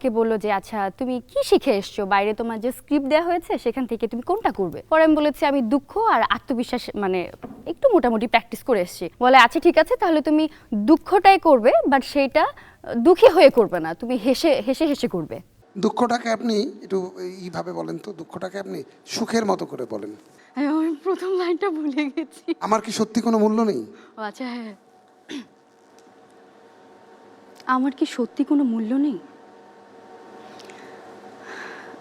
কে বললো যে আচ্ছা তুমি কি শিখে এসছো, বাইরে তোমার যে স্ক্রিপ্ট দেওয়া হয়েছে সেখান থেকে তুমি কোনটা করবে। পরে আমি বলেছি আমি দুঃখ আর আত্মবিশ্বাস মানে একটু মোটামুটি প্র্যাকটিস করে এসেছি। বলে আচ্ছা ঠিক আছে, তাহলে তুমি দুঃখটাই করবে, বাট সেইটা দুঃখী হয়ে করবে না, তুমি হেসে হেসে হেসে করবে। দুঃখটাকে আপনি একটু এইভাবে বলেন তো, দুঃখটাকে আপনি সুখের মতো করে বলেন। আমি প্রথম লাইনটা ভুলে গেছি। আমার কি সত্যি কোনো মূল্য নেই? ও আচ্ছা হ্যাঁ, আমার কি সত্যি কোনো মূল্য নেই?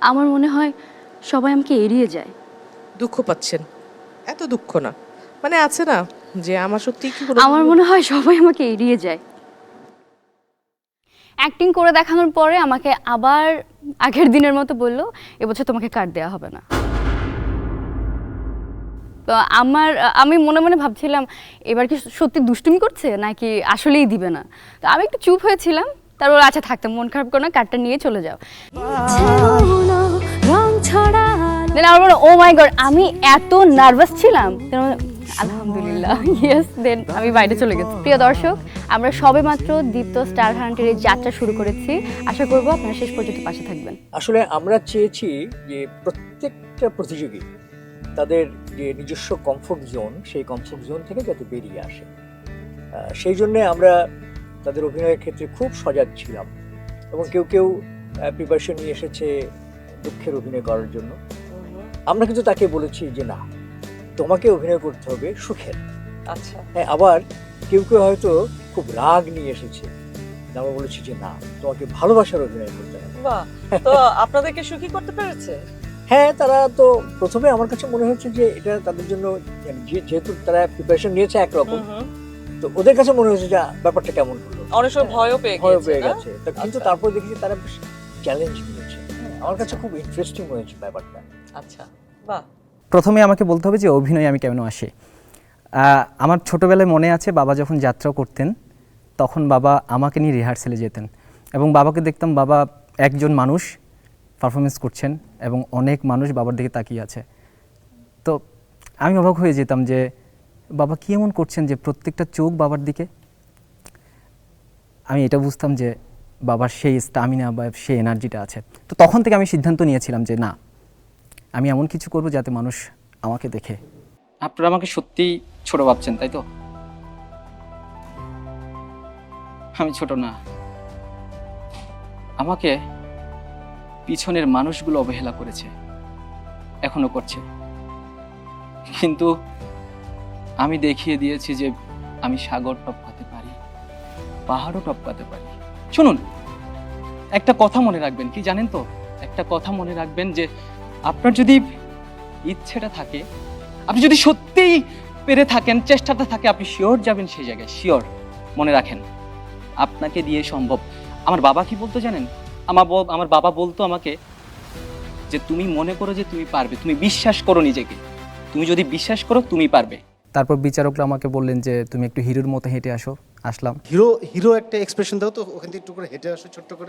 আমার মনে হয় সবাই আমাকে এড়িয়ে যায়। দুঃখ পাচ্ছেন? এত দুঃখ না, মানে আছে না যে আমার সত্যি কি কোনো আমার মনে হয় সবাই আমাকে এড়িয়ে যায়। অ্যাক্টিং করে দেখানোর পরে আমাকে আবার আগের দিনের মতো বললো এবছর তোমাকে কার্ড দেওয়া হবে না। তো আমি মনে মনে ভাবছিলাম এবার কি সত্যি দুষ্টুমি করছে নাকি আসলেই দিবে না। তো আমি একটু চুপ হয়েছিলাম, তারপর আচ্ছা থাকতাম, মন খারাপ করো না, কার্ডটা নিয়ে চলে যাও। দেন আমার মনে ও মাই গড, আমি এত নার্ভাস ছিলাম। আলহামদুলিল্লাহ ইয়েস, দেন আমি বাইরে চলে গেছি। প্রিয় দর্শক, আমরা সবেমাত্র দীপ্ত স্টার হান্টের এই যাত্রা শুরু করেছি। আশা করব আপনারা শেষ পর্যন্ত পাশে থাকবেন। আসলে আমরা চেয়েছি যে প্রত্যেকটা প্রতিযোগী তাদের যে নিজস্ব কমফোর্ট জোন, সেই কমফোর্ট জোন থেকে যাতে বেরিয়ে আসে। সেই জন্যে আমরা তাদের অভিনয়ের ক্ষেত্রে খুব সজাগ ছিলাম, এবং কেউ কেউ প্রিপারেশন নিয়ে এসেছে দুঃখের অভিনয় করার জন্য। আমরা কিন্তু তাকে বলেছি যে না, তোমাকে অভিনয় করতে হবে সুখের। আচ্ছা হ্যাঁ, আবার কেউ কেউ হয়তো খুব রাগ নিয়ে এসেছে, আমরা বলেছি যে না, তোমাকে ভালোবাসার অভিনয় করতে হবে। বাহ, তো আপনাদেরকে সুখী করতে পেরেছে? হ্যাঁ, তারা তো প্রথমে আমার কাছে মনে হচ্ছে যে এটা তাদের জন্য, যেহেতু তারা প্রিপারেশন নিয়েছে একরকম, তো ওদের কাছে মনে হচ্ছে যে ব্যাপারটা কেমন হলো, অনেক সময় ভয়ও পেয়ে ভয় গেছে পেয়ে না? গেছে। কিন্তু তারপর দেখি তারা বেশ চ্যালেঞ্জ নিয়েছে। আমার কাছে খুব ইন্টারেস্টিং হয়েছে ব্যাপারটা। আচ্ছা বাহ। প্রথমে আমাকে বলতে হবে যে অভিনয় আমি কেন আসি। আমার ছোটোবেলায় মনে আছে বাবা যখন যাত্রা করতেন তখন বাবা আমাকে নিয়ে রিহার্সেলে যেতেন, এবং বাবাকে দেখতাম বাবা একজন মানুষ পারফরমেন্স করছেন এবং অনেক মানুষ বাবার দিকে তাকিয়ে আছে। তো আমি অবাক হয়ে যেতাম যে বাবা কী এমন করছেন যে প্রত্যেকটা চোখ বাবার দিকে। আমি এটা বুঝতাম যে বাবার সেই স্টামিনা বা সেই এনার্জিটা আছে। তো তখন থেকে আমি সিদ্ধান্ত নিয়েছিলাম যে না, আমি এমন কিছু করব যাতে মানুষ আমাকে দেখে। আপনারা আমাকে সত্যিই ছোট ভাবছেন, তাই তো? আমি ছোট না, আমাকে পিছনের মানুষগুলো অবহেলা করেছে, এখনো করছে, কিন্তু আমি দেখিয়ে দিয়েছি যে আমি সাগর টপকাতে পারি, পাহাড়ও টপকাতে পারি। শুনুন, একটা কথা মনে রাখবেন, কি জানেন তো, একটা কথা মনে রাখবেন যে আপনার যদি ইচ্ছেটা থাকে, আপনি যদি সত্যিই পেরে থাকেন, চেষ্টাটা থাকে, আপনি শিওর যাবেন সেই জায়গায়, শিওর। মনে রাখেন, আপনাকে দিয়ে সম্ভব। আমার বাবা কি বলতো জানেন? আমার বাবা বলতো আমাকে যে তুমি মনে করো যে তুমি পারবে, তুমি বিশ্বাস করো নিজেকে, তুমি যদি বিশ্বাস করো তুমি পারবে। তারপর বিচারকরা আমাকে বললেন যে তুমি একটু হিরোর মতো হেঁটে আসো। আসলাম। হিরো একটা এক্সপ্রেশন দাও তো, ওখান থেকে একটু করে হেঁটে আসো ছোট্ট করে।